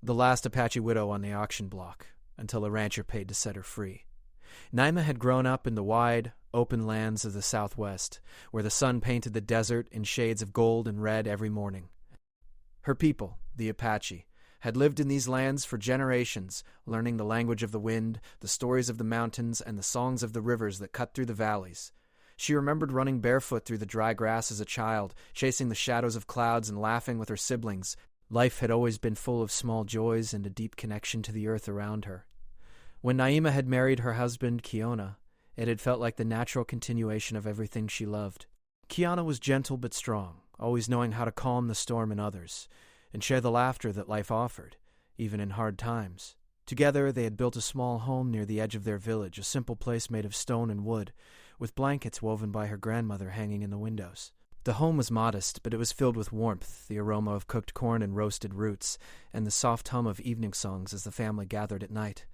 the last Apache widow on the auction block, until a rancher paid to set her free. Naima had grown up in the wide, open lands of the Southwest, where the sun painted the desert in shades of gold and red every morning. Her people, the Apache, had lived in these lands for generations, learning the language of the wind, the stories of the mountains, and the songs of the rivers that cut through the valleys. She remembered running barefoot through the dry grass as a child, chasing the shadows of clouds and laughing with her siblings. Life had always been full of small joys and a deep connection to the earth around her. When Naima had married her husband, Kiona, it had felt like the natural continuation of everything she loved. Kiona was gentle but strong, always knowing how to calm the storm in others, and share the laughter that life offered, even in hard times. Together they had built a small home near the edge of their village, a simple place made of stone and wood, with blankets woven by her grandmother hanging in the windows. The home was modest, but it was filled with warmth, the aroma of cooked corn and roasted roots, and the soft hum of evening songs as the family gathered at night.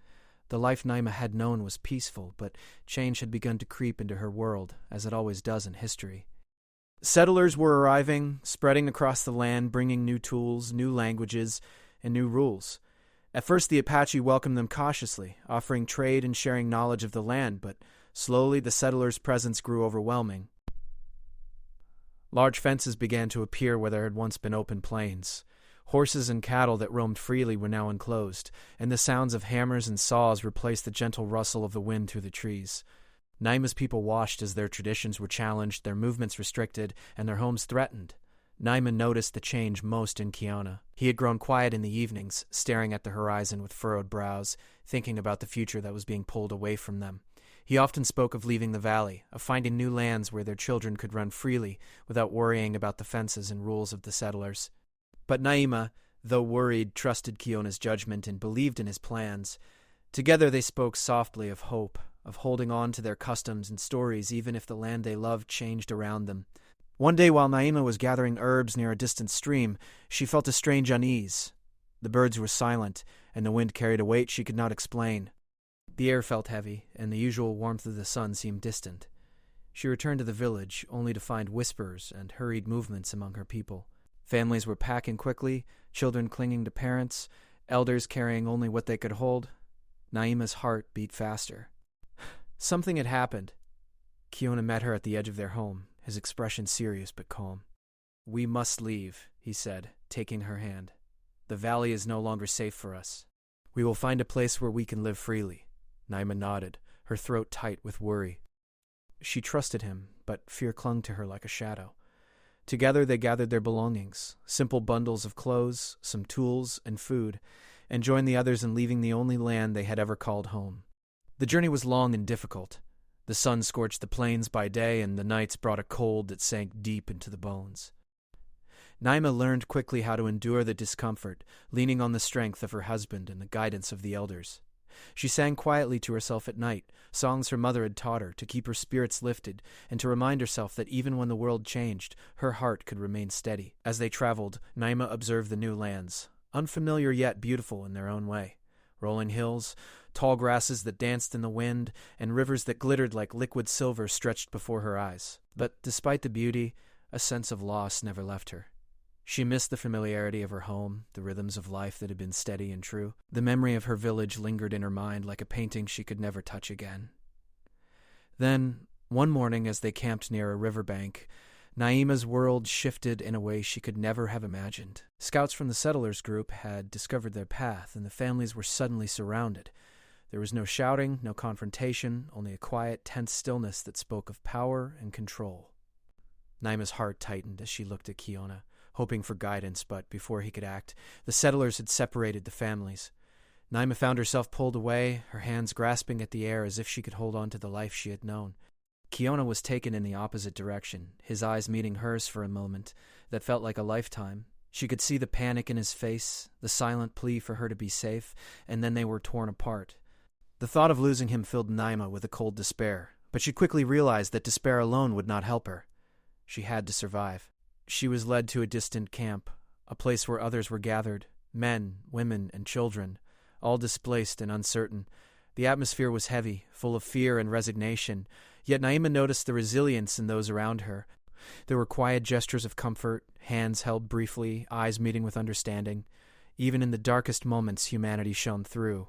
The life Naima had known was peaceful, but change had begun to creep into her world, as it always does in history. Settlers were arriving, spreading across the land, bringing new tools, new languages, and new rules. At first the Apache welcomed them cautiously, offering trade and sharing knowledge of the land, but slowly the settlers' presence grew overwhelming. Large fences began to appear where there had once been open plains. Horses and cattle that roamed freely were now enclosed, and the sounds of hammers and saws replaced the gentle rustle of the wind through the trees. Naima's people watched as their traditions were challenged, their movements restricted, and their homes threatened. Naima noticed the change most in Kiona. He had grown quiet in the evenings, staring at the horizon with furrowed brows, thinking about the future that was being pulled away from them. He often spoke of leaving the valley, of finding new lands where their children could run freely without worrying about the fences and rules of the settlers. But Naima, though worried, trusted Kiona's judgment and believed in his plans. Together they spoke softly of hope, of holding on to their customs and stories even if the land they loved changed around them. One day while Naima was gathering herbs near a distant stream, she felt a strange unease. The birds were silent, and the wind carried a weight she could not explain. The air felt heavy, and the usual warmth of the sun seemed distant. She returned to the village, only to find whispers and hurried movements among her people. Families were packing quickly, children clinging to parents, elders carrying only what they could hold. Naima's heart beat faster. Something had happened. Kiona met her at the edge of their home, his expression serious but calm. "We must leave," he said, taking her hand. "The valley is no longer safe for us. We will find a place where we can live freely." Naima nodded, her throat tight with worry. She trusted him, but fear clung to her like a shadow. Together they gathered their belongings, simple bundles of clothes, some tools, and food, and joined the others in leaving the only land they had ever called home. The journey was long and difficult. The sun scorched the plains by day, and the nights brought a cold that sank deep into the bones. Naima learned quickly how to endure the discomfort, leaning on the strength of her husband and the guidance of the elders. She sang quietly to herself at night, songs her mother had taught her, to keep her spirits lifted and to remind herself that even when the world changed, her heart could remain steady. As they traveled, Naima observed the new lands, unfamiliar yet beautiful in their own way. Rolling hills, tall grasses that danced in the wind, and rivers that glittered like liquid silver stretched before her eyes. But despite the beauty, a sense of loss never left her. She missed the familiarity of her home, the rhythms of life that had been steady and true. The memory of her village lingered in her mind like a painting she could never touch again. Then, one morning as they camped near a riverbank, Naima's world shifted in a way she could never have imagined. Scouts from the settlers group had discovered their path, and the families were suddenly surrounded. There was no shouting, no confrontation, only a quiet, tense stillness that spoke of power and control. Naima's heart tightened as she looked at Kiona, hoping for guidance, but before he could act, the settlers had separated the families. Naima found herself pulled away, her hands grasping at the air as if she could hold on to the life she had known. Kiona was taken in the opposite direction, his eyes meeting hers for a moment that felt like a lifetime. She could see the panic in his face, the silent plea for her to be safe, and then they were torn apart. The thought of losing him filled Naima with a cold despair, but she quickly realized that despair alone would not help her. She had to survive. She was led to a distant camp, a place where others were gathered, men, women, and children, all displaced and uncertain. The atmosphere was heavy, full of fear and resignation, yet Naima noticed the resilience in those around her. There were quiet gestures of comfort, hands held briefly, eyes meeting with understanding. Even in the darkest moments, humanity shone through.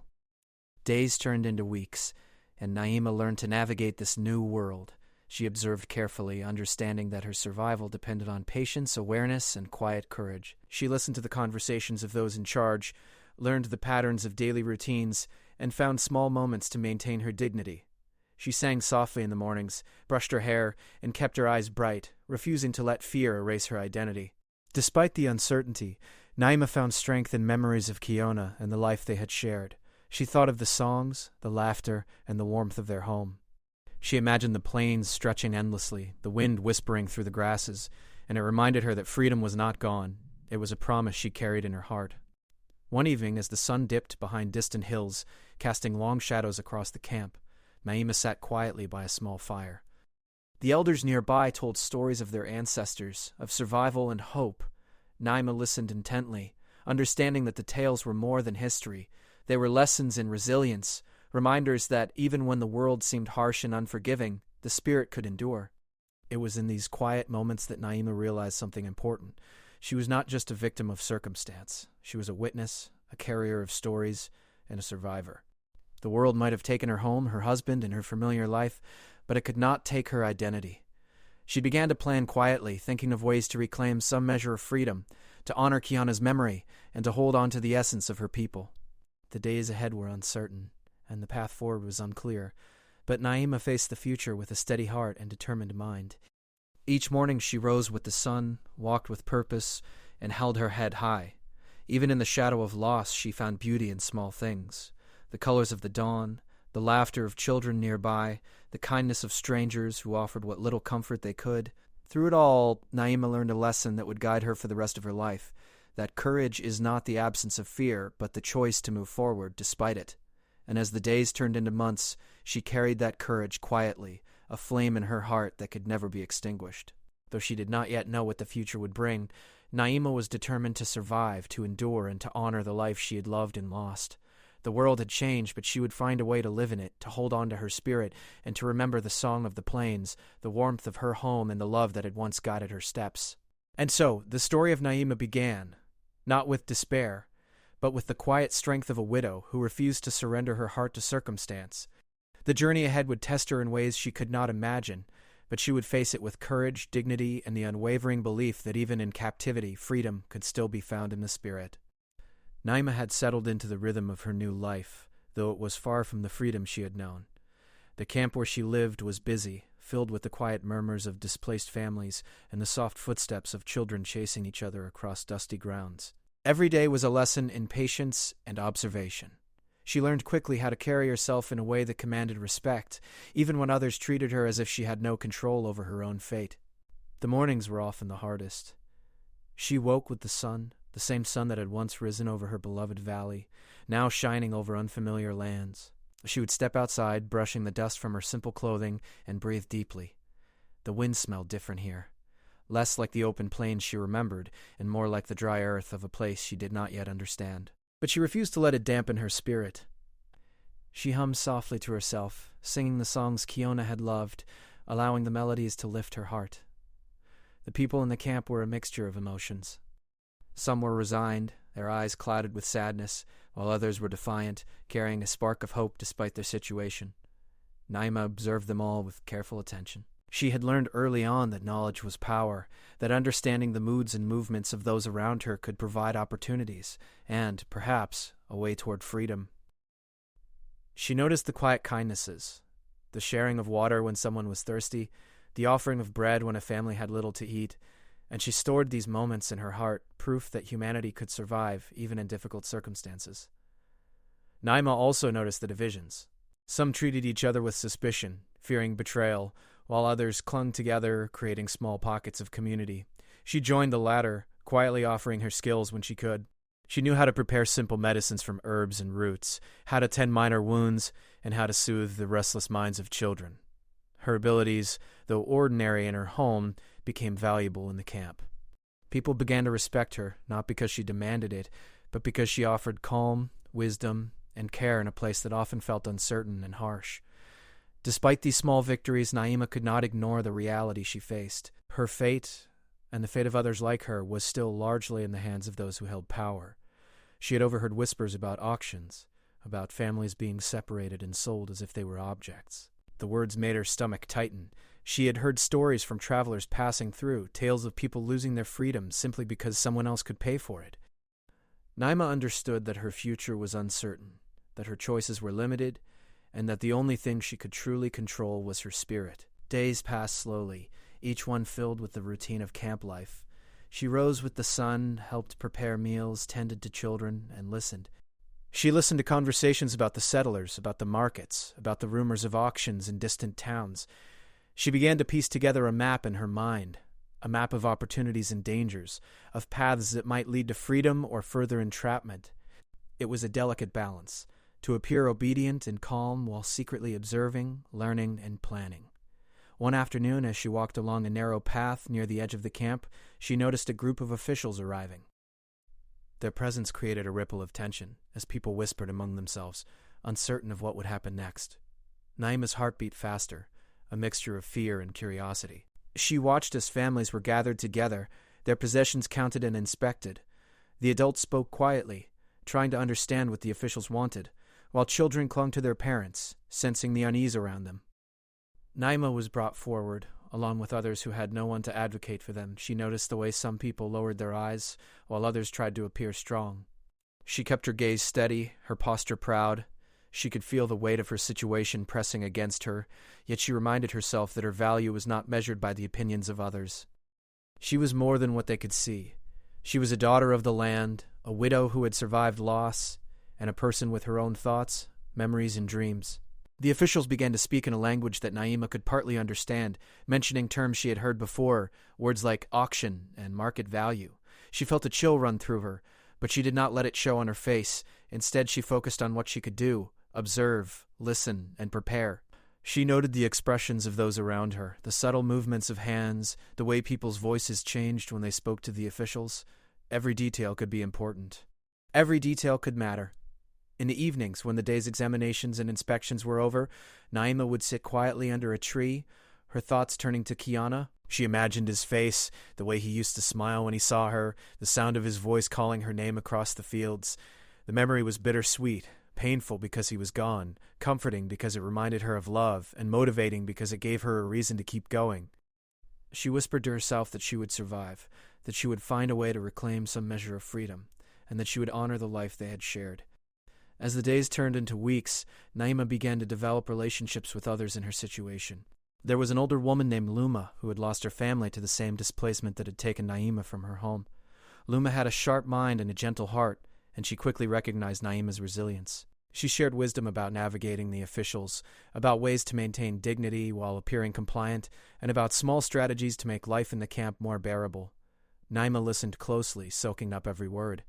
Days turned into weeks, and Naima learned to navigate this new world. She observed carefully, understanding that her survival depended on patience, awareness, and quiet courage. She listened to the conversations of those in charge, learned the patterns of daily routines, and found small moments to maintain her dignity. She sang softly in the mornings, brushed her hair, and kept her eyes bright, refusing to let fear erase her identity. Despite the uncertainty, Naima found strength in memories of Kiona and the life they had shared. She thought of the songs, the laughter, and the warmth of their home. She imagined the plains stretching endlessly, the wind whispering through the grasses, and it reminded her that freedom was not gone. It was a promise she carried in her heart. One evening, as the sun dipped behind distant hills, casting long shadows across the camp, Naima sat quietly by a small fire. The elders nearby told stories of their ancestors, of survival and hope. Naima listened intently, understanding that the tales were more than history. They were lessons in resilience, reminders that even when the world seemed harsh and unforgiving, the spirit could endure. It was in these quiet moments that Naima realized something important. She was not just a victim of circumstance. She was a witness, a carrier of stories, and a survivor. The world might have taken her home, her husband, and her familiar life, but it could not take her identity. She began to plan quietly, thinking of ways to reclaim some measure of freedom, to honor Kiona's memory, and to hold on to the essence of her people. The days ahead were uncertain, and the path forward was unclear, but Naima faced the future with a steady heart and determined mind. Each morning she rose with the sun, walked with purpose, and held her head high. Even in the shadow of loss, she found beauty in small things. The colors of the dawn, the laughter of children nearby, the kindness of strangers who offered what little comfort they could. Through it all, Naima learned a lesson that would guide her for the rest of her life, that courage is not the absence of fear, but the choice to move forward despite it. And as the days turned into months, she carried that courage quietly, a flame in her heart that could never be extinguished. Though she did not yet know what the future would bring, Naima was determined to survive, to endure, and to honor the life she had loved and lost. The world had changed, but she would find a way to live in it, to hold on to her spirit, and to remember the song of the plains, the warmth of her home, and the love that had once guided her steps. And so, the story of Naima began, not with despair, but with the quiet strength of a widow who refused to surrender her heart to circumstance. The journey ahead would test her in ways she could not imagine, but she would face it with courage, dignity, and the unwavering belief that even in captivity, freedom could still be found in the spirit. Naima had settled into the rhythm of her new life, though it was far from the freedom she had known. The camp where she lived was busy, filled with the quiet murmurs of displaced families and the soft footsteps of children chasing each other across dusty grounds. Every day was a lesson in patience and observation. She learned quickly how to carry herself in a way that commanded respect, even when others treated her as if she had no control over her own fate. The mornings were often the hardest. She woke with the sun, the same sun that had once risen over her beloved valley, now shining over unfamiliar lands. She would step outside, brushing the dust from her simple clothing, and breathe deeply. The wind smelled different here, less like the open plains she remembered, and more like the dry earth of a place she did not yet understand. But she refused to let it dampen her spirit. She hummed softly to herself, singing the songs Kiona had loved, allowing the melodies to lift her heart. The people in the camp were a mixture of emotions. Some were resigned, their eyes clouded with sadness, while others were defiant, carrying a spark of hope despite their situation. Naima observed them all with careful attention. She had learned early on that knowledge was power, that understanding the moods and movements of those around her could provide opportunities, and, perhaps, a way toward freedom. She noticed the quiet kindnesses, the sharing of water when someone was thirsty, the offering of bread when a family had little to eat, and she stored these moments in her heart, proof that humanity could survive even in difficult circumstances. Naima also noticed the divisions. Some treated each other with suspicion, fearing betrayal, while others clung together, creating small pockets of community. She joined the latter, quietly offering her skills when she could. She knew how to prepare simple medicines from herbs and roots, how to tend minor wounds, and how to soothe the restless minds of children. Her abilities, though ordinary in her home, became valuable in the camp. People began to respect her, not because she demanded it, but because she offered calm, wisdom, and care in a place that often felt uncertain and harsh. Despite these small victories, Naima could not ignore the reality she faced. Her fate, and the fate of others like her, was still largely in the hands of those who held power. She had overheard whispers about auctions, about families being separated and sold as if they were objects. The words made her stomach tighten. She had heard stories from travelers passing through, tales of people losing their freedom simply because someone else could pay for it. Naima understood that her future was uncertain, that her choices were limited, and that the only thing she could truly control was her spirit. Days passed slowly, each one filled with the routine of camp life. She rose with the sun, helped prepare meals, tended to children, and listened. She listened to conversations about the settlers, about the markets, about the rumors of auctions in distant towns. She began to piece together a map in her mind, a map of opportunities and dangers, of paths that might lead to freedom or further entrapment. It was a delicate balance, to appear obedient and calm while secretly observing, learning, and planning. One afternoon, as she walked along a narrow path near the edge of the camp, she noticed a group of officials arriving. Their presence created a ripple of tension, as people whispered among themselves, uncertain of what would happen next. Naima's heart beat faster, a mixture of fear and curiosity. She watched as families were gathered together, their possessions counted and inspected. The adults spoke quietly, trying to understand what the officials wanted, while children clung to their parents, sensing the unease around them. Naima was brought forward, along with others who had no one to advocate for them. She noticed the way some people lowered their eyes, while others tried to appear strong. She kept her gaze steady, her posture proud. She could feel the weight of her situation pressing against her, yet she reminded herself that her value was not measured by the opinions of others. She was more than what they could see. She was a daughter of the land, a widow who had survived loss, and a person with her own thoughts, memories, and dreams. The officials began to speak in a language that Naima could partly understand, mentioning terms she had heard before, words like auction and market value. She felt a chill run through her, but she did not let it show on her face. Instead, she focused on what she could do: observe, listen, and prepare. She noted the expressions of those around her, the subtle movements of hands, the way people's voices changed when they spoke to the officials. Every detail could be important. Every detail could matter. In the evenings, when the day's examinations and inspections were over, Naima would sit quietly under a tree, her thoughts turning to Kiana. She imagined his face, the way he used to smile when he saw her, the sound of his voice calling her name across the fields. The memory was bittersweet, painful because he was gone, comforting because it reminded her of love, and motivating because it gave her a reason to keep going. She whispered to herself that she would survive, that she would find a way to reclaim some measure of freedom, and that she would honor the life they had shared. As the days turned into weeks, Naima began to develop relationships with others in her situation. There was an older woman named Luma who had lost her family to the same displacement that had taken Naima from her home. Luma had a sharp mind and a gentle heart, and she quickly recognized Naima's resilience. She shared wisdom about navigating the officials, about ways to maintain dignity while appearing compliant, and about small strategies to make life in the camp more bearable. Naima listened closely, soaking up every word.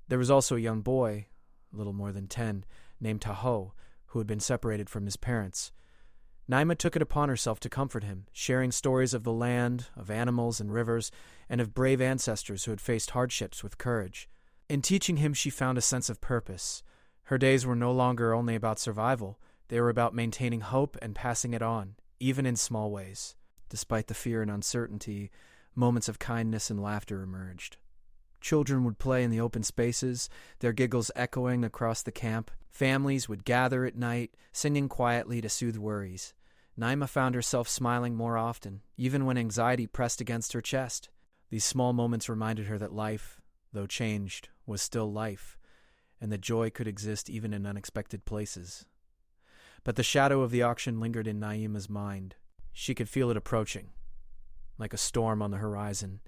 There was also a young boy, a little more than 10, named Tahoe, who had been separated from his parents. Naima took it upon herself to comfort him, sharing stories of the land, of animals and rivers, and of brave ancestors who had faced hardships with courage. In teaching him, she found a sense of purpose. Her days were no longer only about survival. They were about maintaining hope and passing it on, even in small ways. Despite the fear and uncertainty, moments of kindness and laughter emerged. Children would play in the open spaces, their giggles echoing across the camp. Families would gather at night, singing quietly to soothe worries. Naima found herself smiling more often, even when anxiety pressed against her chest. These small moments reminded her that life, though changed, was still life, and that joy could exist even in unexpected places. But the shadow of the auction lingered in Naima's mind. She could feel it approaching, like a storm on the horizon,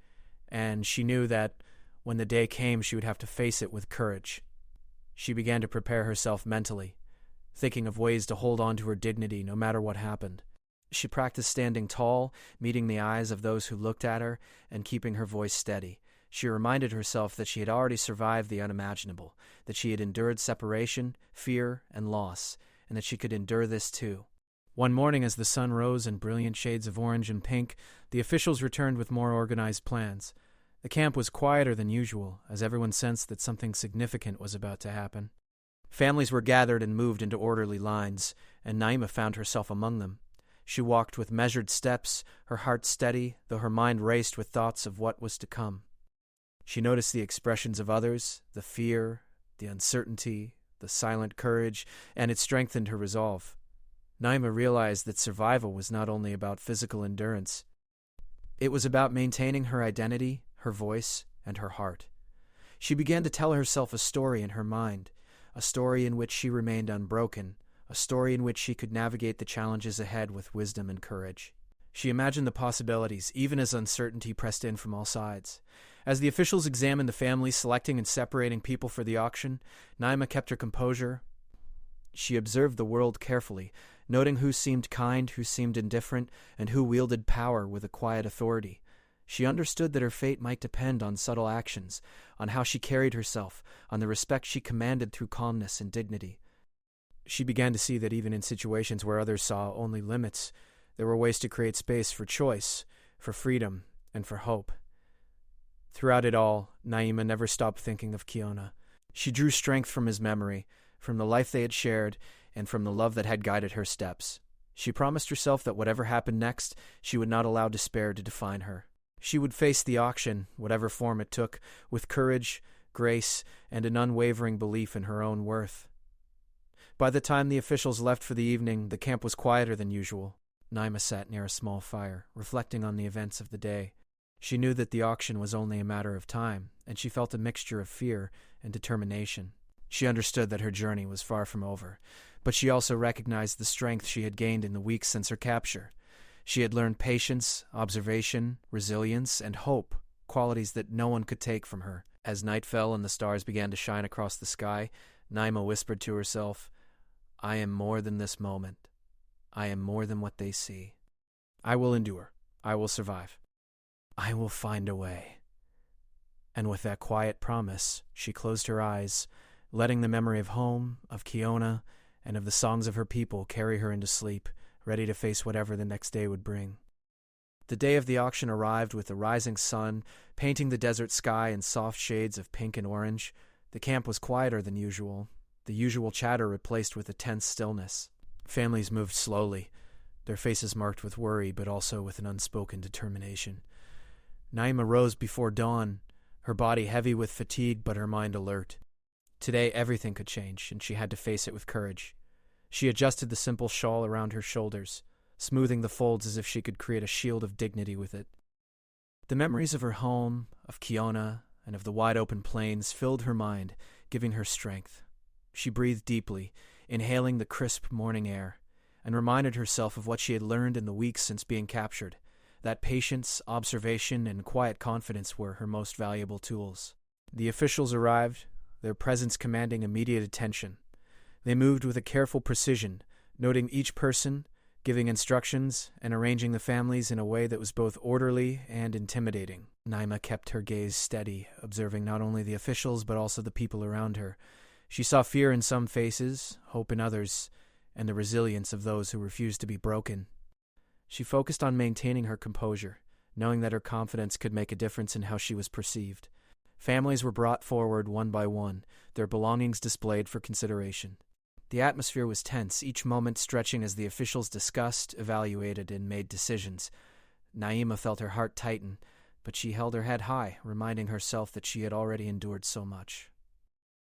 and she knew that when the day came, she would have to face it with courage. She began to prepare herself mentally, thinking of ways to hold on to her dignity no matter what happened. She practiced standing tall, meeting the eyes of those who looked at her, and keeping her voice steady. She reminded herself that she had already survived the unimaginable, that she had endured separation, fear, and loss, and that she could endure this too. One morning, as the sun rose in brilliant shades of orange and pink, the officials returned with more organized plans. The camp was quieter than usual, as everyone sensed that something significant was about to happen. Families were gathered and moved into orderly lines, and Naima found herself among them. She walked with measured steps, her heart steady, though her mind raced with thoughts of what was to come. She noticed the expressions of others, the fear, the uncertainty, the silent courage, and it strengthened her resolve. Naima realized that survival was not only about physical endurance. It was about maintaining her identity, her voice, and her heart. She began to tell herself a story in her mind, a story in which she remained unbroken, a story in which she could navigate the challenges ahead with wisdom and courage. She imagined the possibilities, even as uncertainty pressed in from all sides. As the officials examined the families selecting and separating people for the auction, Naima kept her composure. She observed the world carefully, noting who seemed kind, who seemed indifferent, and who wielded power with a quiet authority. She understood that her fate might depend on subtle actions, on how she carried herself, on the respect she commanded through calmness and dignity. She began to see that even in situations where others saw only limits, there were ways to create space for choice, for freedom, and for hope. Throughout it all, Naima never stopped thinking of Kiona. She drew strength from his memory, from the life they had shared, and from the love that had guided her steps. She promised herself that whatever happened next, she would not allow despair to define her. She would face the auction, whatever form it took, with courage, grace, and an unwavering belief in her own worth. By the time the officials left for the evening, the camp was quieter than usual. Naima sat near a small fire, reflecting on the events of the day. She knew that the auction was only a matter of time, and she felt a mixture of fear and determination. She understood that her journey was far from over, but she also recognized the strength she had gained in the weeks since her capture. She had learned patience, observation, resilience, and hope, qualities that no one could take from her. As night fell and the stars began to shine across the sky, Naima whispered to herself, "I am more than this moment. I am more than what they see. I will endure. I will survive. I will find a way." And with that quiet promise, she closed her eyes, letting the memory of home, of Kiona, and of the songs of her people carry her into sleep, ready to face whatever the next day would bring. The day of the auction arrived with the rising sun, painting the desert sky in soft shades of pink and orange. The camp was quieter than usual, the usual chatter replaced with a tense stillness. Families moved slowly, their faces marked with worry but also with an unspoken determination. Naima rose before dawn, her body heavy with fatigue but her mind alert. Today everything could change, and she had to face it with courage. She adjusted the simple shawl around her shoulders, smoothing the folds as if she could create a shield of dignity with it. The memories of her home, of Kiona, and of the wide-open plains filled her mind, giving her strength. She breathed deeply, inhaling the crisp morning air, and reminded herself of what she had learned in the weeks since being captured, that patience, observation, and quiet confidence were her most valuable tools. The officials arrived, their presence commanding immediate attention. They moved with a careful precision, noting each person, giving instructions, and arranging the families in a way that was both orderly and intimidating. Naima kept her gaze steady, observing not only the officials but also the people around her. She saw fear in some faces, hope in others, and the resilience of those who refused to be broken. She focused on maintaining her composure, knowing that her confidence could make a difference in how she was perceived. Families were brought forward one by one, their belongings displayed for consideration. The atmosphere was tense, each moment stretching as the officials discussed, evaluated, and made decisions. Naima felt her heart tighten, but she held her head high, reminding herself that she had already endured so much.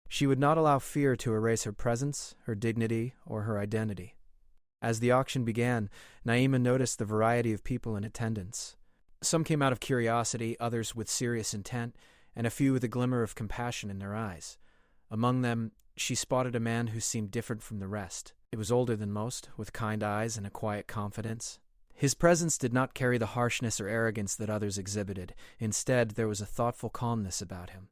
She would not allow fear to erase her presence, her dignity, or her identity. As the auction began, Naima noticed the variety of people in attendance. Some came out of curiosity, others with serious intent, and a few with a glimmer of compassion in their eyes. Among them, she spotted a man who seemed different from the rest. He was older than most, with kind eyes and a quiet confidence. His presence did not carry the harshness or arrogance that others exhibited. Instead, there was a thoughtful calmness about him.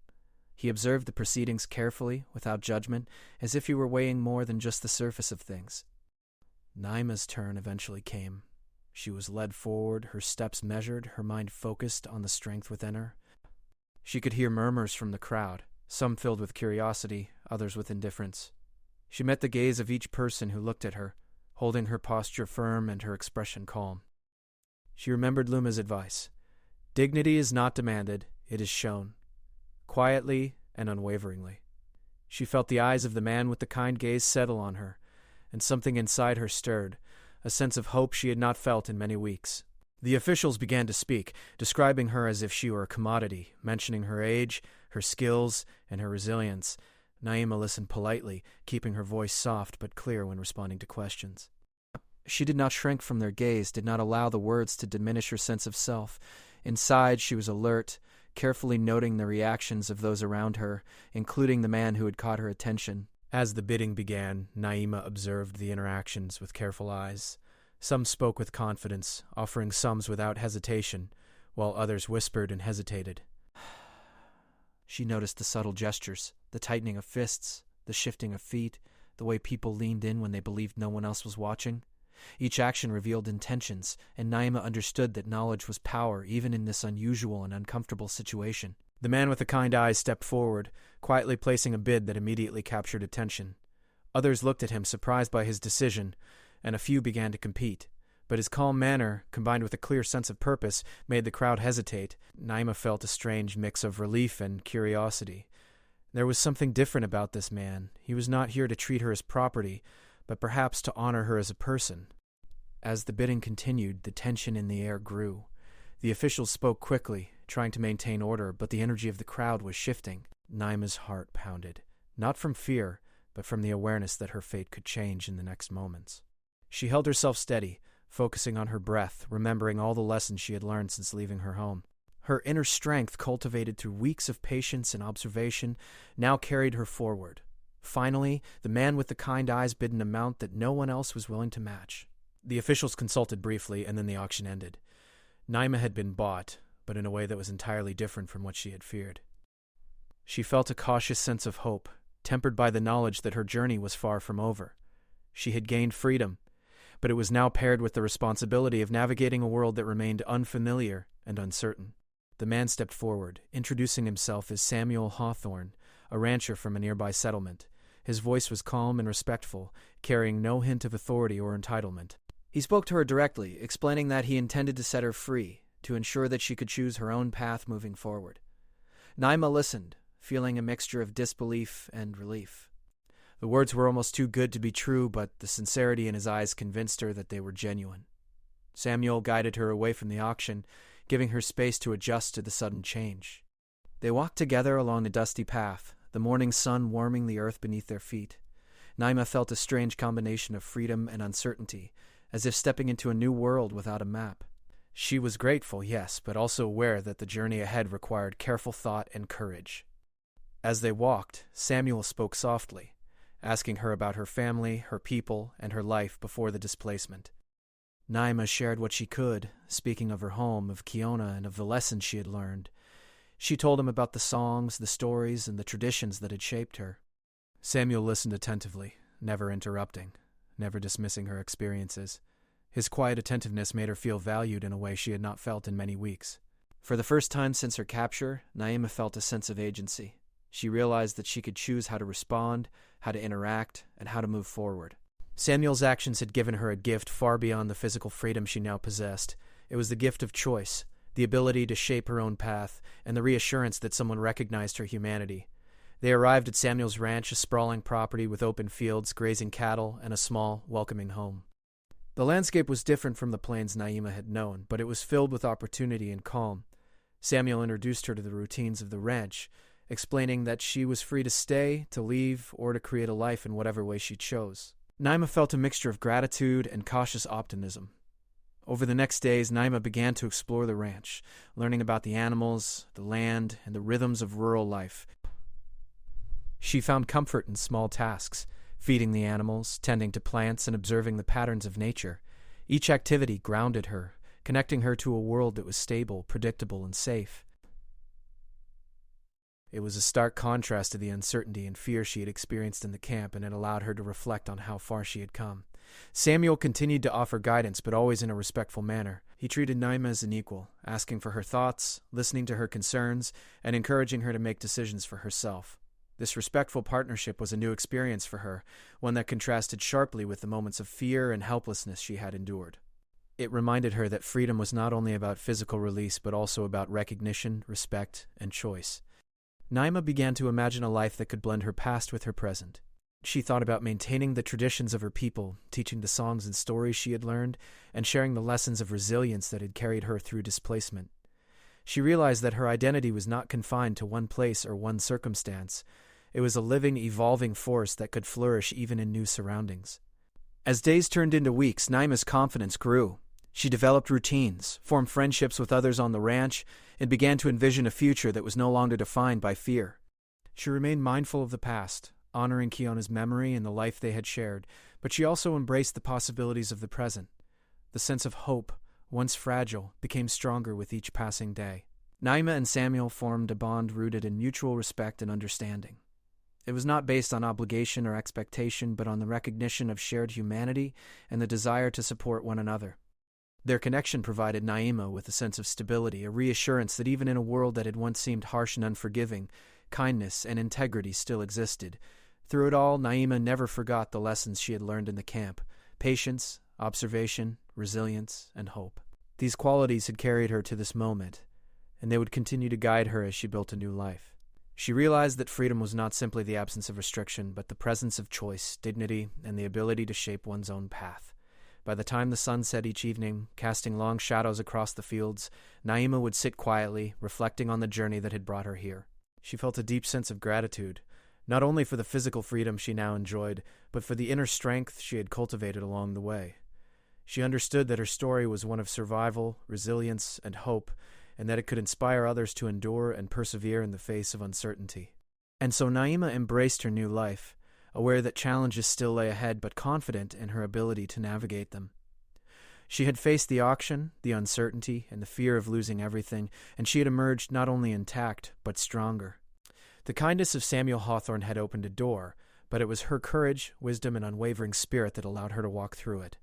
He observed the proceedings carefully, without judgment, as if he were weighing more than just the surface of things. Naima's turn eventually came. She was led forward, her steps measured, her mind focused on the strength within her. She could hear murmurs from the crowd, some filled with curiosity, others with indifference. She met the gaze of each person who looked at her, holding her posture firm and her expression calm. She remembered Luma's advice. Dignity is not demanded, it is shown. Quietly and unwaveringly. She felt the eyes of the man with the kind gaze settle on her, and something inside her stirred, a sense of hope she had not felt in many weeks. The officials began to speak, describing her as if she were a commodity, mentioning her age, her skills, and her resilience. Naima listened politely, keeping her voice soft but clear when responding to questions. She did not shrink from their gaze, did not allow the words to diminish her sense of self. Inside, she was alert, carefully noting the reactions of those around her, including the man who had caught her attention. As the bidding began, Naima observed the interactions with careful eyes. Some spoke with confidence, offering sums without hesitation, while others whispered and hesitated. She noticed the subtle gestures, the tightening of fists, the shifting of feet, the way people leaned in when they believed no one else was watching. Each action revealed intentions, and Naima understood that knowledge was power even in this unusual and uncomfortable situation. The man with the kind eyes stepped forward, quietly placing a bid that immediately captured attention. Others looked at him, surprised by his decision, and a few began to compete. But his calm manner, combined with a clear sense of purpose, made the crowd hesitate. Naima felt a strange mix of relief and curiosity. There was something different about this man. He was not here to treat her as property, but perhaps to honor her as a person. As the bidding continued, the tension in the air grew. The officials spoke quickly, trying to maintain order, but the energy of the crowd was shifting. Naima's heart pounded, not from fear, but from the awareness that her fate could change in the next moments. She held herself steady, focusing on her breath, remembering all the lessons she had learned since leaving her home. Her inner strength, cultivated through weeks of patience and observation, now carried her forward. Finally, the man with the kind eyes bid an amount that no one else was willing to match. The officials consulted briefly, and then the auction ended. Naima had been bought, but in a way that was entirely different from what she had feared. She felt a cautious sense of hope, tempered by the knowledge that her journey was far from over. She had gained freedom, but it was now paired with the responsibility of navigating a world that remained unfamiliar and uncertain. The man stepped forward, introducing himself as Samuel Hawthorne, a rancher from a nearby settlement. His voice was calm and respectful, carrying no hint of authority or entitlement. He spoke to her directly, explaining that he intended to set her free, to ensure that she could choose her own path moving forward. Naima listened, feeling a mixture of disbelief and relief. The words were almost too good to be true, but the sincerity in his eyes convinced her that they were genuine. Samuel guided her away from the auction, giving her space to adjust to the sudden change. They walked together along the dusty path, the morning sun warming the earth beneath their feet. Naima felt a strange combination of freedom and uncertainty, as if stepping into a new world without a map. She was grateful, yes, but also aware that the journey ahead required careful thought and courage. As they walked, Samuel spoke softly, asking her about her family, her people, and her life before the displacement. Naima shared what she could, speaking of her home, of Kiona, and of the lessons she had learned. She told him about the songs, the stories, and the traditions that had shaped her. Samuel listened attentively, never interrupting, never dismissing her experiences. His quiet attentiveness made her feel valued in a way she had not felt in many weeks. For the first time since her capture, Naima felt a sense of agency. She realized that she could choose how to respond, how to interact, and how to move forward. Samuel's actions had given her a gift far beyond the physical freedom she now possessed. It was the gift of choice, the ability to shape her own path, and the reassurance that someone recognized her humanity. They arrived at Samuel's ranch, a sprawling property with open fields, grazing cattle, and a small, welcoming home. The landscape was different from the plains Naima had known, but it was filled with opportunity and calm. Samuel introduced her to the routines of the ranch, explaining that she was free to stay, to leave, or to create a life in whatever way she chose. Naima felt a mixture of gratitude and cautious optimism. Over the next days, Naima began to explore the ranch, learning about the animals, the land, and the rhythms of rural life. She found comfort in small tasks, feeding the animals, tending to plants, and observing the patterns of nature. Each activity grounded her, connecting her to a world that was stable, predictable, and safe. It was a stark contrast to the uncertainty and fear she had experienced in the camp, and it allowed her to reflect on how far she had come. Samuel continued to offer guidance, but always in a respectful manner. He treated Naima as an equal, asking for her thoughts, listening to her concerns, and encouraging her to make decisions for herself. This respectful partnership was a new experience for her, one that contrasted sharply with the moments of fear and helplessness she had endured. It reminded her that freedom was not only about physical release, but also about recognition, respect, and choice. Naima began to imagine a life that could blend her past with her present. She thought about maintaining the traditions of her people, teaching the songs and stories she had learned, and sharing the lessons of resilience that had carried her through displacement. She realized that her identity was not confined to one place or one circumstance. It was a living, evolving force that could flourish even in new surroundings. As days turned into weeks, Naima's confidence grew. She developed routines, formed friendships with others on the ranch, and began to envision a future that was no longer defined by fear. She remained mindful of the past, honoring Kiona's memory and the life they had shared, but she also embraced the possibilities of the present. The sense of hope, once fragile, became stronger with each passing day. Naima and Samuel formed a bond rooted in mutual respect and understanding. It was not based on obligation or expectation, but on the recognition of shared humanity and the desire to support one another. Their connection provided Naima with a sense of stability, a reassurance that even in a world that had once seemed harsh and unforgiving, kindness and integrity still existed. Through it all, Naima never forgot the lessons she had learned in the camp: patience, observation, resilience, and hope. These qualities had carried her to this moment, and they would continue to guide her as she built a new life. She realized that freedom was not simply the absence of restriction, but the presence of choice, dignity, and the ability to shape one's own path. By the time the sun set each evening, casting long shadows across the fields, Naima would sit quietly, reflecting on the journey that had brought her here. She felt a deep sense of gratitude, not only for the physical freedom she now enjoyed, but for the inner strength she had cultivated along the way. She understood that her story was one of survival, resilience, and hope, and that it could inspire others to endure and persevere in the face of uncertainty. And so Naima embraced her new life, aware that challenges still lay ahead, but confident in her ability to navigate them. She had faced the auction, the uncertainty, and the fear of losing everything, and she had emerged not only intact, but stronger. The kindness of Samuel Hawthorne had opened a door, but it was her courage, wisdom, and unwavering spirit that allowed her to walk through it.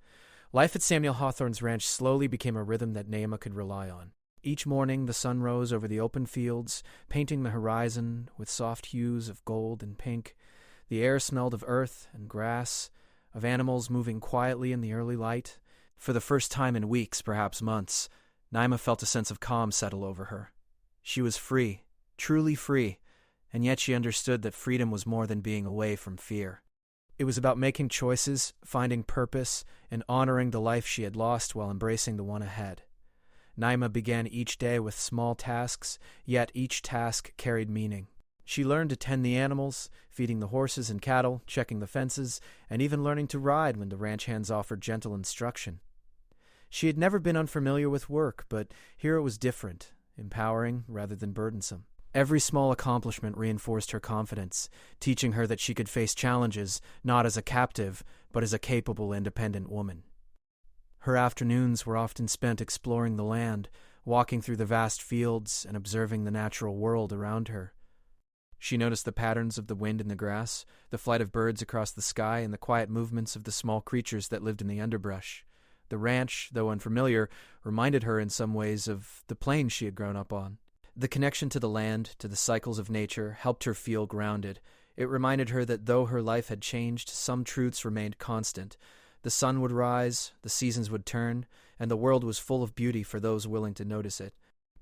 Life at Samuel Hawthorne's ranch slowly became a rhythm that Naima could rely on. Each morning the sun rose over the open fields, painting the horizon with soft hues of gold and pink. The air smelled of earth and grass, of animals moving quietly in the early light. For the first time in weeks, perhaps months, Naima felt a sense of calm settle over her. She was free, truly free, and yet she understood that freedom was more than being away from fear. It was about making choices, finding purpose, and honoring the life she had lost while embracing the one ahead. Naima began each day with small tasks, yet each task carried meaning. She learned to tend the animals, feeding the horses and cattle, checking the fences, and even learning to ride when the ranch hands offered gentle instruction. She had never been unfamiliar with work, but here it was different, empowering rather than burdensome. Every small accomplishment reinforced her confidence, teaching her that she could face challenges not as a captive, but as a capable, independent woman. Her afternoons were often spent exploring the land, walking through the vast fields and observing the natural world around her. She noticed the patterns of the wind in the grass, the flight of birds across the sky, and the quiet movements of the small creatures that lived in the underbrush. The ranch, though unfamiliar, reminded her in some ways of the plains she had grown up on. The connection to the land, to the cycles of nature, helped her feel grounded. It reminded her that though her life had changed, some truths remained constant. The sun would rise, the seasons would turn, and the world was full of beauty for those willing to notice it.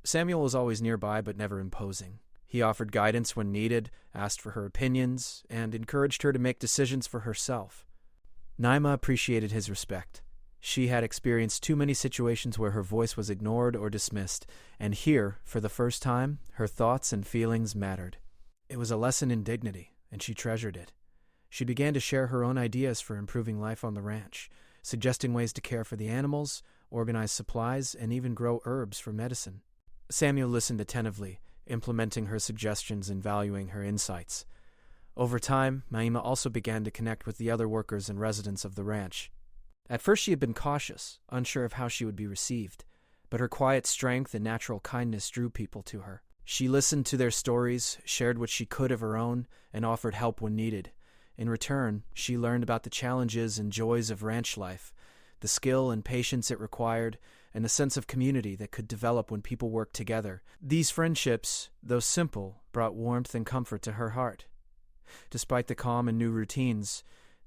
Samuel was always nearby, but never imposing. He offered guidance when needed, asked for her opinions, and encouraged her to make decisions for herself. Naima appreciated his respect. She had experienced too many situations where her voice was ignored or dismissed, and here, for the first time, her thoughts and feelings mattered. It was a lesson in dignity, and she treasured it. She began to share her own ideas for improving life on the ranch, suggesting ways to care for the animals, organize supplies, and even grow herbs for medicine. Samuel listened attentively, implementing her suggestions and valuing her insights. Over time, Naima also began to connect with the other workers and residents of the ranch. At first she had been cautious, unsure of how she would be received, but her quiet strength and natural kindness drew people to her. She listened to their stories, shared what she could of her own, and offered help when needed. In return, she learned about the challenges and joys of ranch life, the skill and patience it required, and the sense of community that could develop when people worked together. These friendships, though simple, brought warmth and comfort to her heart. Despite the calm and new routines,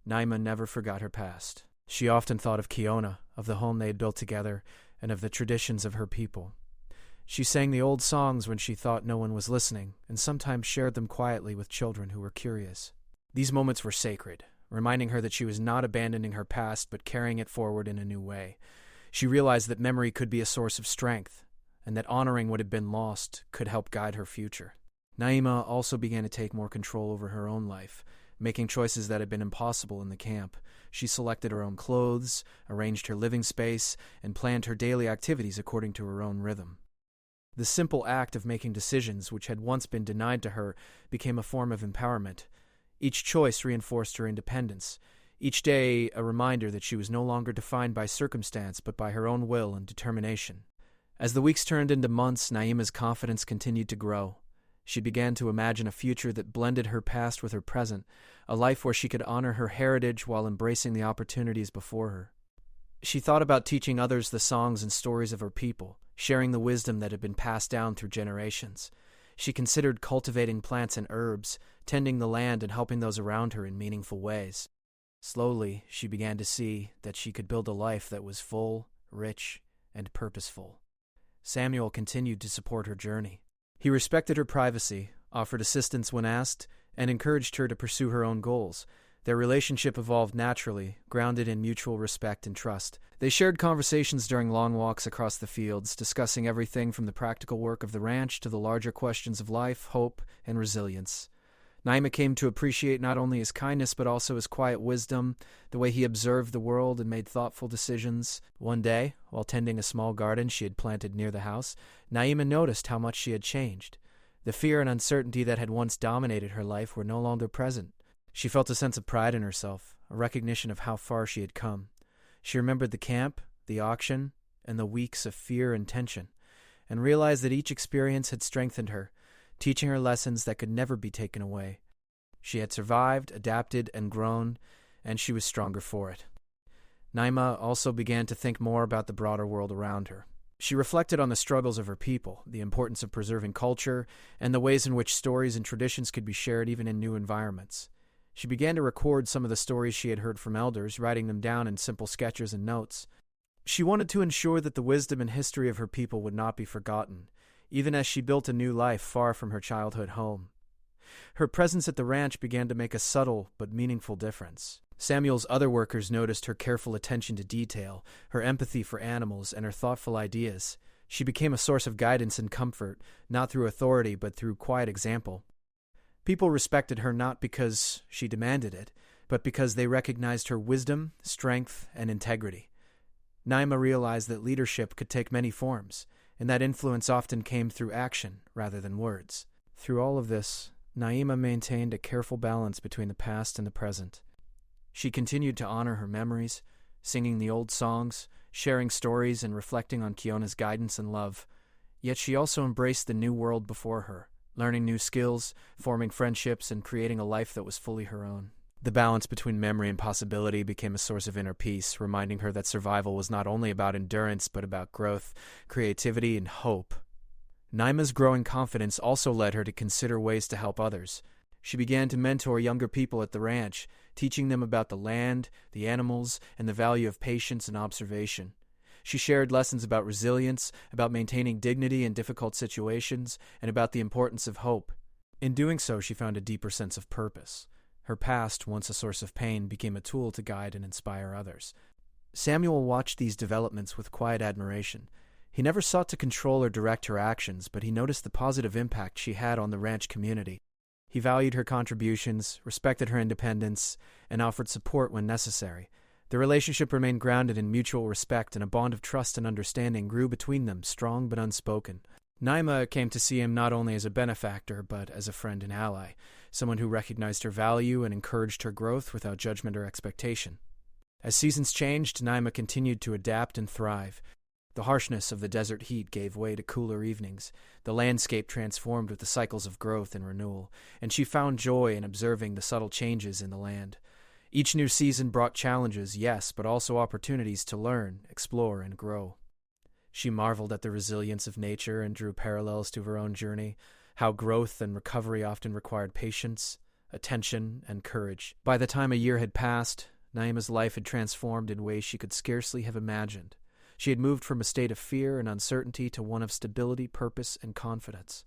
Naima never forgot her past. She often thought of Kiona, of the home they had built together, and of the traditions of her people. She sang the old songs when she thought no one was listening, and sometimes shared them quietly with children who were curious. These moments were sacred, reminding her that she was not abandoning her past but carrying it forward in a new way. She realized that memory could be a source of strength, and that honoring what had been lost could help guide her future. Naima also began to take more control over her own life, making choices that had been impossible in the camp. She selected her own clothes, arranged her living space, and planned her daily activities according to her own rhythm. The simple act of making decisions, which had once been denied to her, became a form of empowerment. Each choice reinforced her independence, each day a reminder that she was no longer defined by circumstance but by her own will and determination. As the weeks turned into months, Naima's confidence continued to grow. She began to imagine a future that blended her past with her present, a life where she could honor her heritage while embracing the opportunities before her. She thought about teaching others the songs and stories of her people, sharing the wisdom that had been passed down through generations. She considered cultivating plants and herbs, tending the land and helping those around her in meaningful ways. Slowly, she began to see that she could build a life that was full, rich, and purposeful. Samuel continued to support her journey. He respected her privacy, offered assistance when asked, and encouraged her to pursue her own goals. Their relationship evolved naturally, grounded in mutual respect and trust. They shared conversations during long walks across the fields, discussing everything from the practical work of the ranch to the larger questions of life, hope, and resilience. Naima came to appreciate not only his kindness but also his quiet wisdom, the way he observed the world and made thoughtful decisions. One day, while tending a small garden she had planted near the house, Naima noticed how much she had changed. The fear and uncertainty that had once dominated her life were no longer present. She felt a sense of pride in herself, a recognition of how far she had come. She remembered the camp, the auction, and the weeks of fear and tension, and realized that each experience had strengthened her, teaching her lessons that could never be taken away. She had survived, adapted, and grown, and she was stronger for it. Naima also began to think more about the broader world around her. She reflected on the struggles of her people, the importance of preserving culture, and the ways in which stories and traditions could be shared even in new environments. She began to record some of the stories she had heard from elders, writing them down in simple sketches and notes. She wanted to ensure that the wisdom and history of her people would not be forgotten, even as she built a new life far from her childhood home. Her presence at the ranch began to make a subtle but meaningful difference. Samuel's other workers noticed her careful attention to detail, her empathy for animals, and her thoughtful ideas. She became a source of guidance and comfort, not through authority but through quiet example. People respected her not because she demanded it, but because they recognized her wisdom, strength, and integrity. Naima realized that leadership could take many forms, and that influence often came through action rather than words. Through all of this, Naima maintained a careful balance between the past and the present. She continued to honor her memories, singing the old songs, sharing stories, and reflecting on Kiona's guidance and love. Yet she also embraced the new world before her, learning new skills, forming friendships, and creating a life that was fully her own. The balance between memory and possibility became a source of inner peace, reminding her that survival was not only about endurance but about growth, creativity, and hope. Naima's growing confidence also led her to consider ways to help others. She began to mentor younger people at the ranch, teaching them about the land, the animals, and the value of patience and observation. She shared lessons about resilience, about maintaining dignity in difficult situations, and about the importance of hope. In doing so, she found a deeper sense of purpose. Her past, once a source of pain, became a tool to guide and inspire others. Samuel watched these developments with quiet admiration. He never sought to control or direct her actions, but he noticed the positive impact she had on the ranch community. He valued her contributions, respected her independence, and offered support when necessary. The relationship remained grounded in mutual respect, and a bond of trust and understanding grew between them, strong but unspoken. Naima came to see him not only as a benefactor, but as a friend and ally, someone who recognized her value and encouraged her growth without judgment or expectation. As seasons changed, Naima continued to adapt and thrive. The harshness of the desert heat gave way to cooler evenings. The landscape transformed with the cycles of growth and renewal, and she found joy in observing the subtle changes in the land. Each new season brought challenges, yes, but also opportunities to learn, explore, and grow. She marveled at the resilience of nature and drew parallels to her own journey, how growth and recovery often required patience, attention, and courage. By the time a year had passed, Naima's life had transformed in ways she could scarcely have imagined. She had moved from a state of fear and uncertainty to one of stability, purpose, and confidence.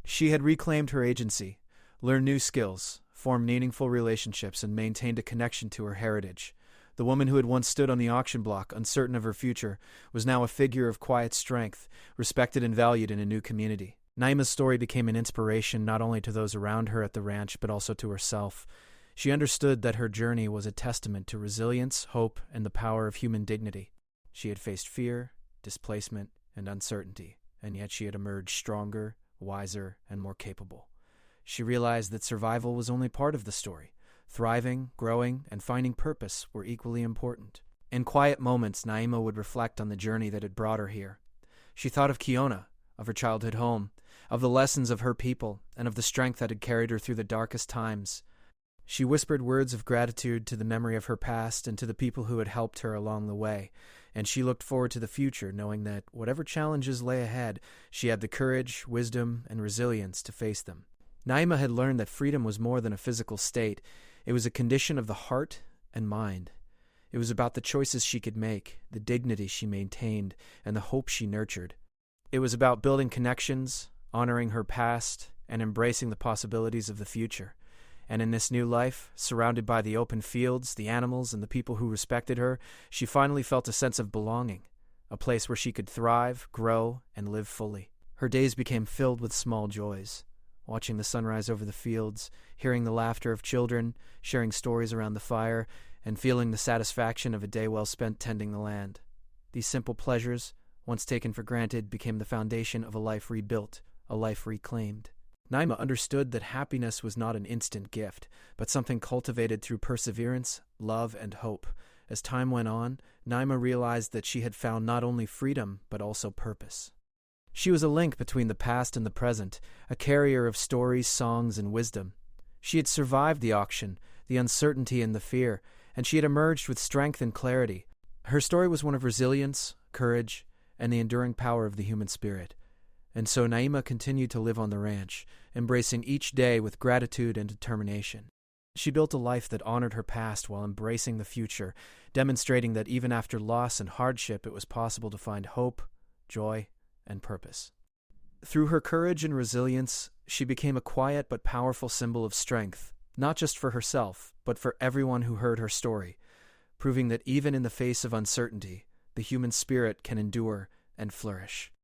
She had reclaimed her agency, learned new skills, formed meaningful relationships, and maintained a connection to her heritage. The woman who had once stood on the auction block, uncertain of her future, was now a figure of quiet strength, respected and valued in a new community. Naima's story became an inspiration not only to those around her at the ranch, but also to herself. She understood that her journey was a testament to resilience, hope, and the power of human dignity. She had faced fear, displacement, and uncertainty, and yet she had emerged stronger, wiser, and more capable. She realized that survival was only part of the story. Thriving, growing, and finding purpose were equally important. In quiet moments, Naima would reflect on the journey that had brought her here. She thought of Kiona, of her childhood home, of the lessons of her people, and of the strength that had carried her through the darkest times. She whispered words of gratitude to the memory of her past and to the people who had helped her along the way, and she looked forward to the future, knowing that whatever challenges lay ahead, she had the courage, wisdom, and resilience to face them. Naima had learned that freedom was more than a physical state. It was a condition of the heart and mind. It was about the choices she could make, the dignity she maintained, and the hope she nurtured. It was about building connections, honoring her past, and embracing the possibilities of the future. And in this new life, surrounded by the open fields, the animals, and the people who respected her, she finally felt a sense of belonging, a place where she could thrive, grow, and live fully. Her days became filled with small joys. Watching the sunrise over the fields, hearing the laughter of children, sharing stories around the fire, and feeling the satisfaction of a day well spent tending the land. These simple pleasures, once taken for granted, became the foundation of a life rebuilt, a life reclaimed. Naima understood that happiness was not an instant gift, but something cultivated through perseverance, love, and hope. As time went on, Naima realized that she had found not only freedom, but also purpose. She was a link between the past and the present, a carrier of stories, songs, and wisdom. She had survived the auction, the uncertainty and the fear, and she had emerged with strength and clarity. Her story was one of resilience, courage, and the enduring power of the human spirit. And so Naima continued to live on the ranch, embracing each day with gratitude and determination. She built a life that honored her past while embracing the future, demonstrating that even after loss and hardship, it was possible to find hope, joy, and purpose. Through her courage and resilience, she became a quiet but powerful symbol of strength, not just for herself, but for everyone who heard her story, proving that even in the face of uncertainty, the human spirit can endure and flourish.